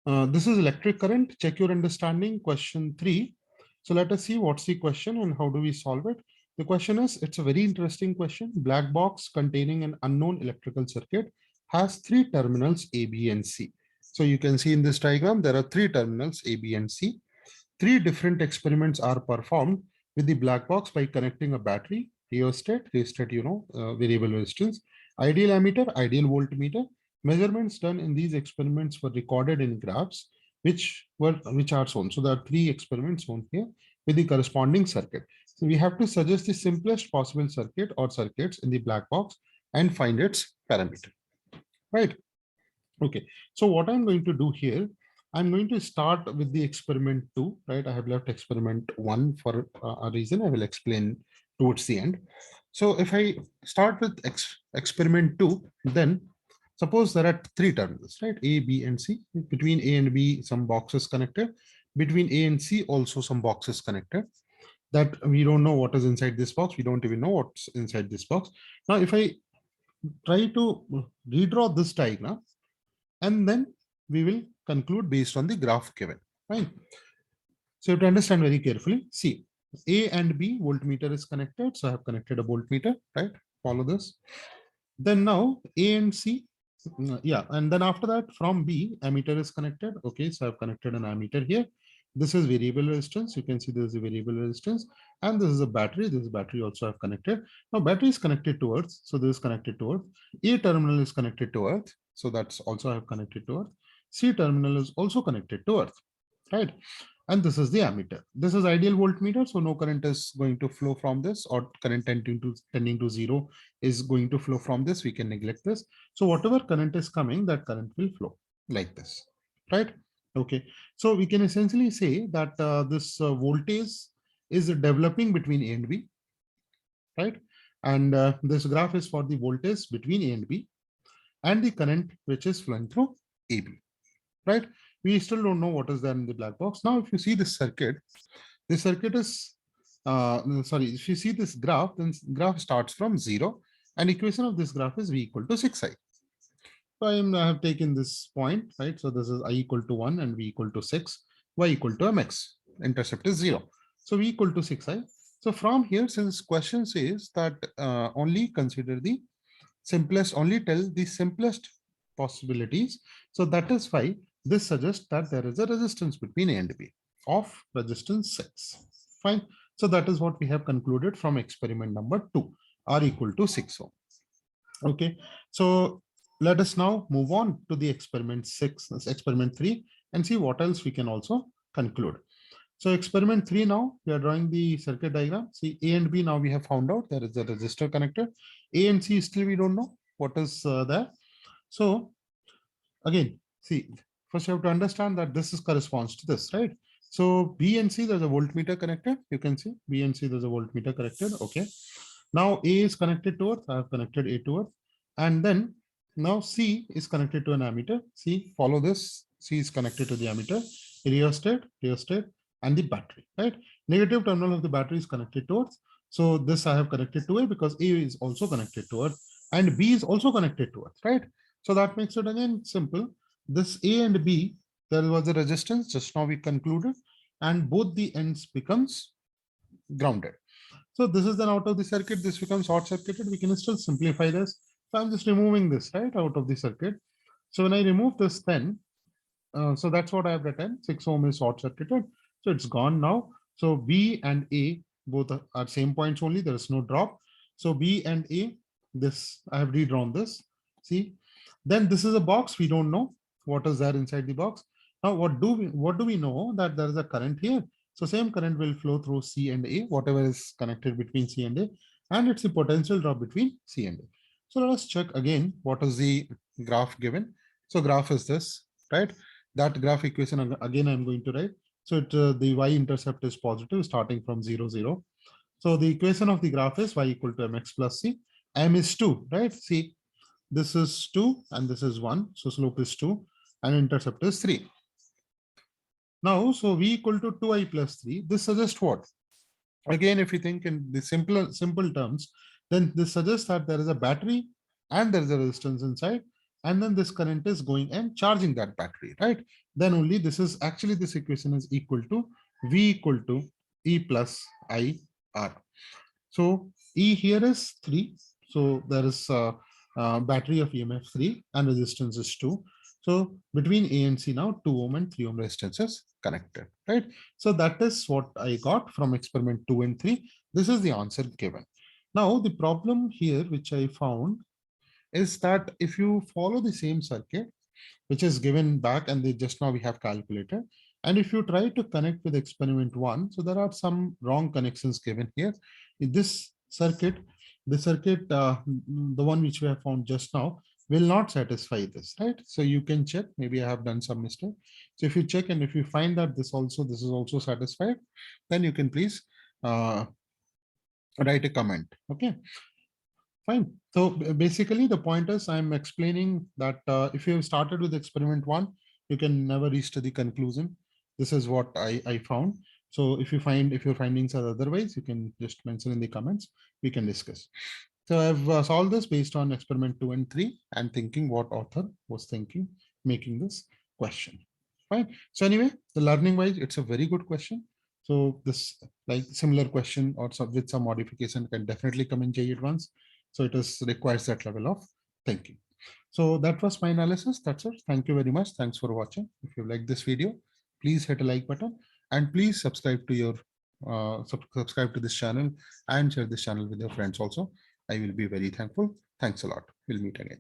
This is electric current. Check your understanding. Question 3. So let us see what's the question and how do we solve it. The question is, it's a very interesting question. Black box containing an unknown electrical circuit has three terminals A, B, and C. So you can see in this diagram, there are three terminals A, B, and C. Three different experiments are performed with the black box by connecting a battery, rheostat, variable resistance, ideal ammeter, ideal voltmeter. Measurements done in these experiments were recorded in graphs, which are shown. So there are three experiments shown here with the corresponding circuit. So we have to suggest the simplest possible circuit or circuits in the black box and find its parameter. Right. Okay. So what I'm going to do here, I'm going to start with the experiment 2, right? I have left experiment 1 for a reason I will explain towards the end. So if I start with experiment 2, then suppose there are three terminals, right? A, B, and C. Between A and B, some boxes connected. Between A and C, also some boxes connected. That we don't know what is inside this box. We don't even know what's inside this box. Now, if I try to redraw this diagram, and then we will conclude based on the graph given, right? So you have to understand very carefully. See, A and B voltmeter is connected. So I have connected a voltmeter, right? Follow this. Then now A and C, yeah. And then after that from B, ammeter is connected. Okay, so I've connected an ammeter here. This is variable resistance. You can see this is a variable resistance. And this is a battery. This battery also I've connected. Now battery is connected to earth. So this is connected to earth. A terminal is connected to earth. So that's also I have connected to earth. C terminal is also connected to earth, right? And this is the ammeter. This is ideal voltmeter, so no current is going to flow from this, or current tending to zero is going to flow from this. We can neglect this. So whatever current is coming, that current will flow like this, right? Okay, so we can essentially say that this voltage is developing between A and B, right? And this graph is for the voltage between A and B, and the current which is flowing through AB, right? We still don't know what is there in the black box. Now, if you see this circuit is, if you see this graph, then graph starts from 0, and equation of this graph is V equal to 6I. So I have taken this point, right? So this is I equal to 1 and V equal to 6, Y equal to mx, intercept is 0. So V equal to 6I. So from here, since question says that only consider the simplest, only tell the simplest possibilities. So that is why this suggests that there is a resistance between A and B of resistance 6. Fine. So that is what we have concluded from experiment number 2, R equal to 6 ohm. Okay. So let us now move on to the experiment 3, and see what else we can also conclude. So experiment 3, now we are drawing the circuit diagram. See, A and B, now we have found out there is a resistor connected. A and C still we don't know what is there. So again, see, first you have to understand that this corresponds to this, right? So B and C, there's a voltmeter connected. You can see B and C, there's a voltmeter connected. Okay. Now A is connected to earth. I have connected A to earth. And then now C is connected to an ammeter. See, follow this. C is connected to the ammeter, rheostat, and the battery, right? Negative terminal of the battery is connected to earth. So this I have connected to A because A is also connected to earth and B is also connected to earth, right? So that makes it again simple. This A and B, there was a resistance, just now we concluded, and both the ends becomes grounded. So this is then out of the circuit, this becomes short circuited. We can still simplify this. So I'm just removing this, right, out of the circuit. So when I remove this, then, so that's what I have written. 6 ohm is short circuited. So it's gone now. So B and A both are same points only. There is no drop. So B and A, this I have redrawn this. See, then this is a box. We don't know what is there inside the box. Now, what do we know? That there is a current here. So same current will flow through C and A, whatever is connected between C and A, and it's the potential drop between C and A. So let us check again what is the graph given. So graph is this, right? That graph equation again I'm going to write. So the y-intercept is positive starting from 0, 0. So the equation of the graph is y equal to mx plus c. M is 2, right? See, this is 2 and this is 1. So slope is 2 and intercept is 3. Now, so v equal to 2i plus 3. This suggests what? Again, if you think in the simple terms, then this suggests that there is a battery and there is a resistance inside. and then this current is going and charging that battery, right? Then only this is actually, this equation is equal to V equal to E plus I R. So E here is 3. So there is a battery of EMF 3 and resistance is 2. So between A and C now 2 ohm and 3 ohm resistance is connected, right? So that is what I got from experiment 2 and 3. This is the answer given. Now the problem here which I found is that if you follow the same circuit, which is given back and they just now we have calculated. And if you try to connect with experiment 1, so there are some wrong connections given here. In this circuit, the one which we have found just now, will not satisfy this, right? So you can check, maybe I have done some mistake. So if you check and if you find that this is also satisfied, then you can please write a comment, okay? Fine. So basically, the point is I'm explaining that if you have started with experiment 1, you can never reach to the conclusion. This is what I found. So if your findings are otherwise, you can just mention in the comments. We can discuss. So I've solved this based on experiment 2 and 3 and thinking what author was thinking, making this question. Fine. So anyway, the learning wise, it's a very good question. So this like similar question or with some modification can definitely come in JEE Advanced. So it requires that level of thinking. So that was my analysis. That's it. Thank you very much. Thanks for watching. If you like this video, please hit a like button and please subscribe to your subscribe to this channel and share this channel with your friends also. I will be very thankful. Thanks a lot. We'll meet again.